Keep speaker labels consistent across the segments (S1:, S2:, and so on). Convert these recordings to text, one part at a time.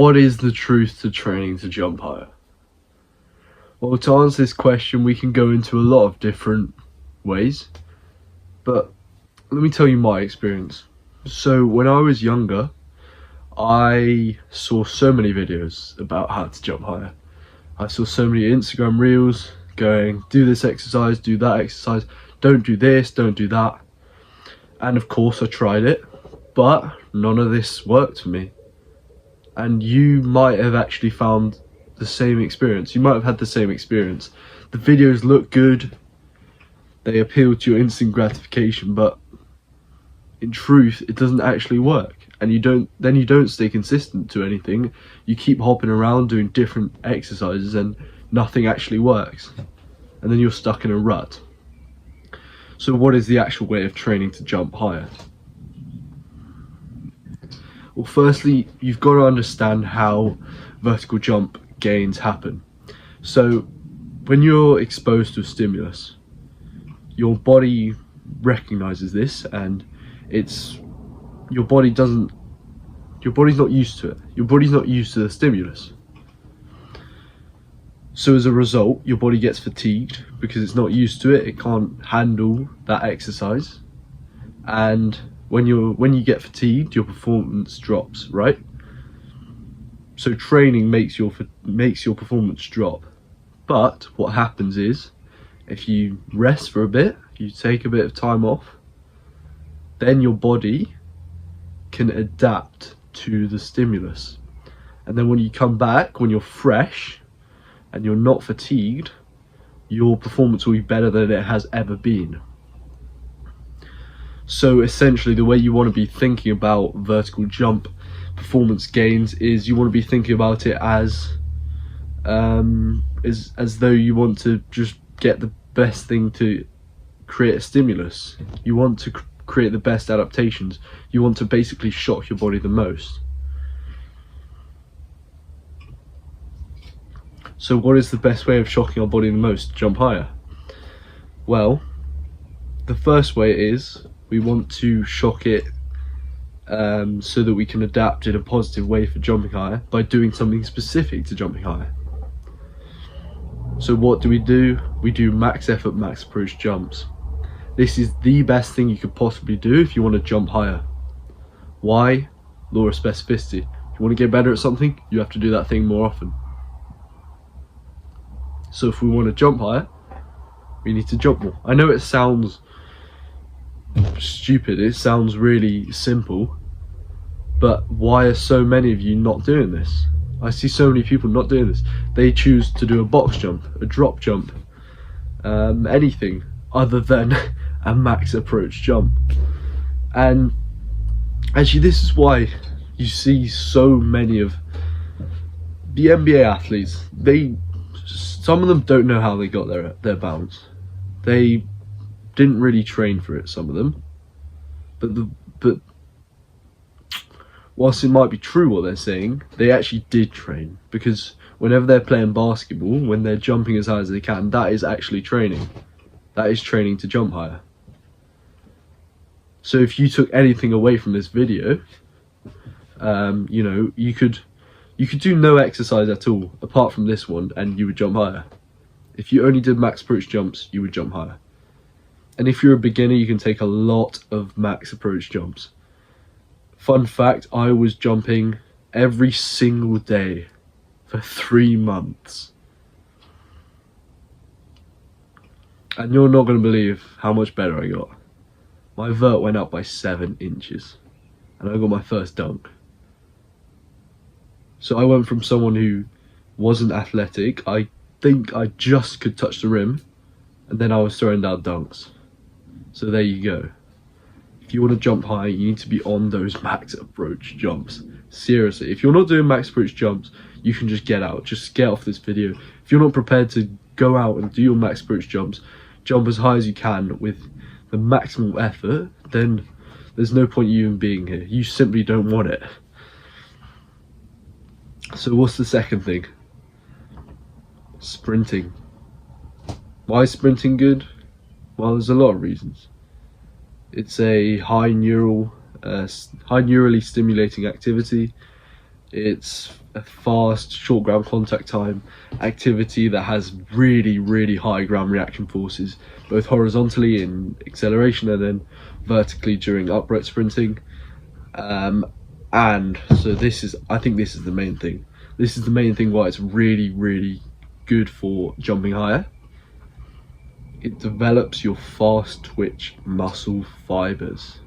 S1: What is the truth to training to jump higher? Well, to answer this question, we can go into a lot of different ways, but let me tell you my experience. So when I was younger, I saw so many videos about how to jump higher. I saw so many Instagram reels going, do this exercise, do that exercise, don't do this, don't do that. And of course I tried it, but none of this worked for me. And you might have actually found the same experience. You might have had the same experience. The videos look good, they appeal to your instant gratification, but in truth it doesn't actually work. And you don't stay consistent to anything. You keep hopping around doing different exercises and nothing actually works, and then you're stuck in a rut. So what is the actual way of training to jump higher? Well, firstly, you've got to understand how vertical jump gains happen. So when you're exposed to a stimulus, your body recognizes this, and your body's not used to it. Your body's not used to the stimulus. So as a result, your body gets fatigued because it's not used to it. It can't handle that exercise. And when you get fatigued, your performance drops, right? So training makes your performance drop. But what happens is, if you rest for a bit, you take a bit of time off, then your body can adapt to the stimulus. And then when you come back, when you're fresh and you're not fatigued, your performance will be better than it has ever been. So essentially, the way you want to be thinking about vertical jump performance gains is you want to be thinking about it as though you want to just get the best thing to create a stimulus. You want to create the best adaptations. You want to basically shock your body the most. So what is the best way of shocking our body the most? Jump higher. Well, the first way is we want to shock it so that we can adapt in a positive way for jumping higher by doing something specific to jumping higher. So what do? We do max effort, max approach jumps. This is the best thing you could possibly do if you want to jump higher. Why? Law of specificity. If you want to get better at something, you have to do that thing more often. So if we want to jump higher, we need to jump more. I know it sounds stupid, it sounds really simple, but why are so many of you not doing this? I see so many people not doing this. They choose to do a box jump, a drop jump, anything other than a max approach jump. And actually this is why you see so many of the NBA athletes, some of them don't know how they got their bounce. They didn't really train for it, some of them, but whilst it might be true what they're saying, they actually did train, because whenever they're playing basketball, when they're jumping as high as they can, that is actually training. That is training to jump higher. So if you took anything away from this video, you could do no exercise at all apart from this one and you would jump higher. If you only did max approach jumps, you would jump higher. And if you're a beginner, you can take a lot of max approach jumps. Fun fact, I was jumping every single day for 3 months. And you're not going to believe how much better I got. My vert went up by 7 inches and I got my first dunk. So I went from someone who wasn't athletic, I think I just could touch the rim, and then I was throwing down dunks. So there you go. If you want to jump high, you need to be on those max approach jumps. Seriously, if you're not doing max approach jumps, you can just get out. Just get off this video. If you're not prepared to go out and do your max approach jumps, jump as high as you can with the maximum effort, then there's no point you even being here. You simply don't want it. So what's the second thing? Sprinting. Why is sprinting good? Well, there's a lot of reasons. It's a high neurally stimulating activity. It's a fast, short ground contact time activity that has really high ground reaction forces, both horizontally in acceleration and then vertically during upright sprinting. And so I think this is the main thing. This is the main thing why it's really good for jumping higher. It develops your fast twitch muscle fibers.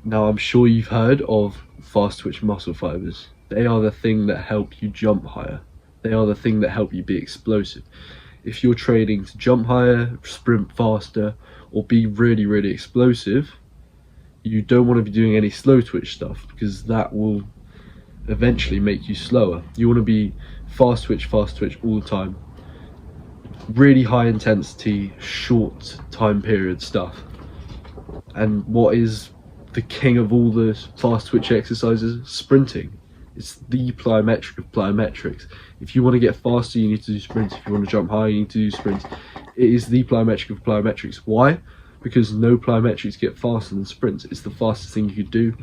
S1: Now, I'm sure you've heard of fast twitch muscle fibers. They are the thing that help you jump higher. They are the thing that help you be explosive. If you're training to jump higher, sprint faster, or be really explosive, you don't want to be doing any slow twitch stuff, because that will eventually make you slower. You want to be fast twitch all the time. Really high intensity, short time period stuff. And what is the king of all the fast twitch exercises? Sprinting. It's the plyometric of plyometrics. If you want to get faster, you need to do sprints. If you want to jump higher, you need to do sprints. It is the plyometric of plyometrics. Why? Because no plyometrics get faster than sprints. It's the fastest thing you could do.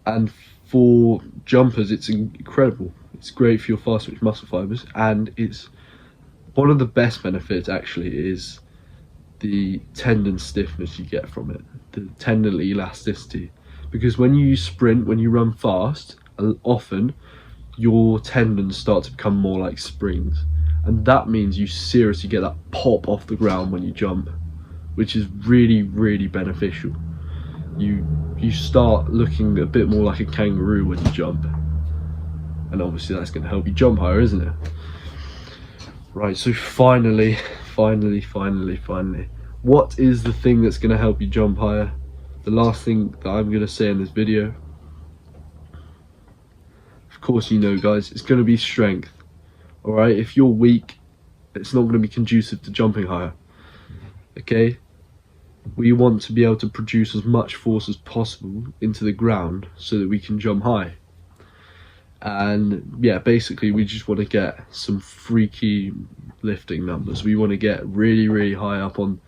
S1: And for jumpers, it's incredible. It's great for your fast twitch muscle fibers, and it's one of the best benefits actually is the tendon stiffness you get from it, the tendon elasticity. Because when you sprint, when you run fast, often your tendons start to become more like springs, and that means you seriously get that pop off the ground when you jump, which is really beneficial. You start looking a bit more like a kangaroo when you jump, and obviously that's going to help you jump higher, isn't it? Right, so finally, what is the thing that's going to help you jump higher? The last thing that I'm going to say in this video, of course you know guys, it's going to be strength. Alright, if you're weak, it's not going to be conducive to jumping higher. Okay? We want to be able to produce as much force as possible into the ground so that we can jump high. And yeah, basically we just want to get some freaky lifting numbers. We want to get really high up in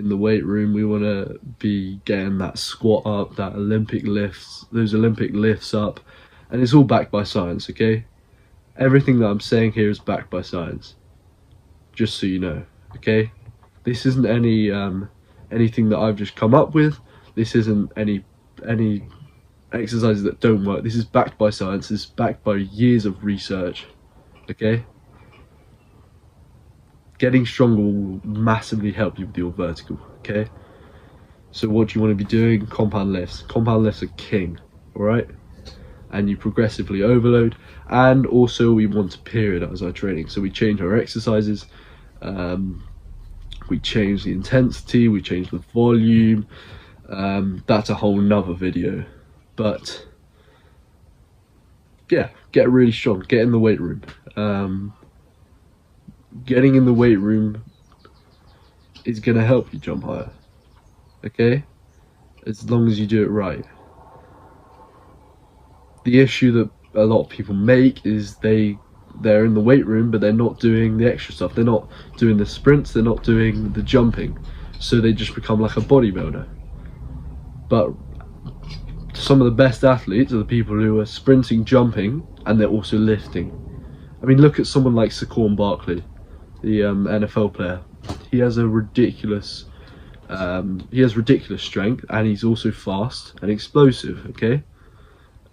S1: the weight room. We want to be getting that squat up, that Olympic lifts, those Olympic lifts up, and it's all backed by science. Okay, everything that I'm saying here is backed by science, just so you know. Okay, this isn't anything that I've just come up with. This isn't any exercises that don't work. This is backed by science. This is backed by years of research. Okay, getting stronger will massively help you with your vertical. Okay, so what do you want to be doing? Compound lifts. Compound lifts are king. All right, and you progressively overload, and also we want to periodize our training. So we change our exercises, we change the intensity, we change the volume. That's a whole nother video. But yeah, get really strong, get in the weight room. Getting in the weight room is going to help you jump higher, okay, as long as you do it right. The issue that a lot of people make is they're in the weight room but they're not doing the extra stuff. They're not doing the sprints, they're not doing the jumping, so they just become like a bodybuilder. But some of the best athletes are the people who are sprinting, jumping, and they're also lifting. I mean, look at someone like Saquon Barkley, the NFL player. He has a ridiculous strength, and he's also fast and explosive. Okay,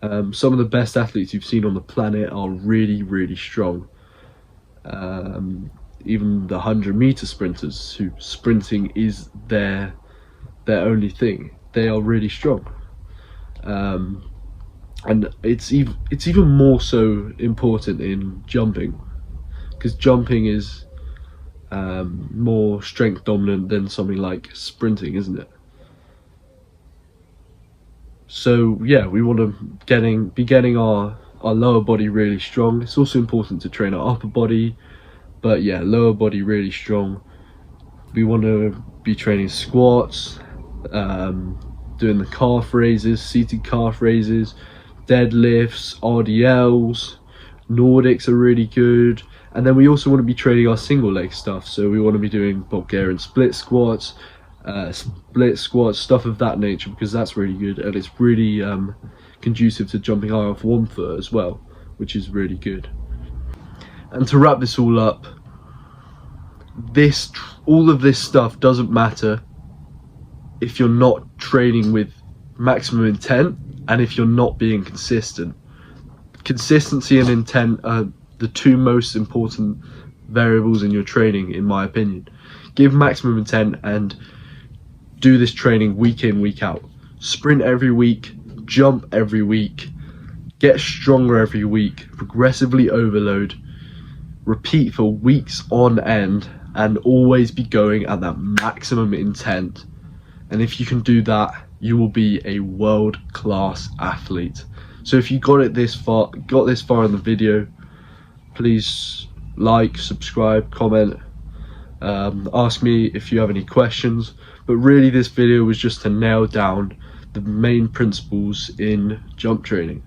S1: some of the best athletes you've seen on the planet are really strong. Even the 100-meter sprinters, who sprinting is their only thing, they are really strong. And it's even more so important in jumping, because jumping is more strength dominant than something like sprinting, isn't it? So yeah, we want to be getting our lower body really strong. It's also important to train our upper body, but yeah, lower body really strong. We want to be training squats, doing the calf raises, seated calf raises, deadlifts, RDLs, Nordics are really good. And then we also want to be training our single leg stuff, so we want to be doing Bulgarian split squats, stuff of that nature, because that's really good, and it's really conducive to jumping high off one foot as well, which is really good. And to wrap this all up, all of this stuff doesn't matter if you're not training with maximum intent and if you're not being consistent. Consistency and intent are the two most important variables in your training, in my opinion. Give maximum intent and do this training week in, week out. Sprint every week, jump every week, get stronger every week, progressively overload, repeat for weeks on end, and always be going at that maximum intent. And if you can do that, you will be a world-class athlete. So if you got this far in the video, please like, subscribe, comment, ask me if you have any questions. But really, this video was just to nail down the main principles in jump training.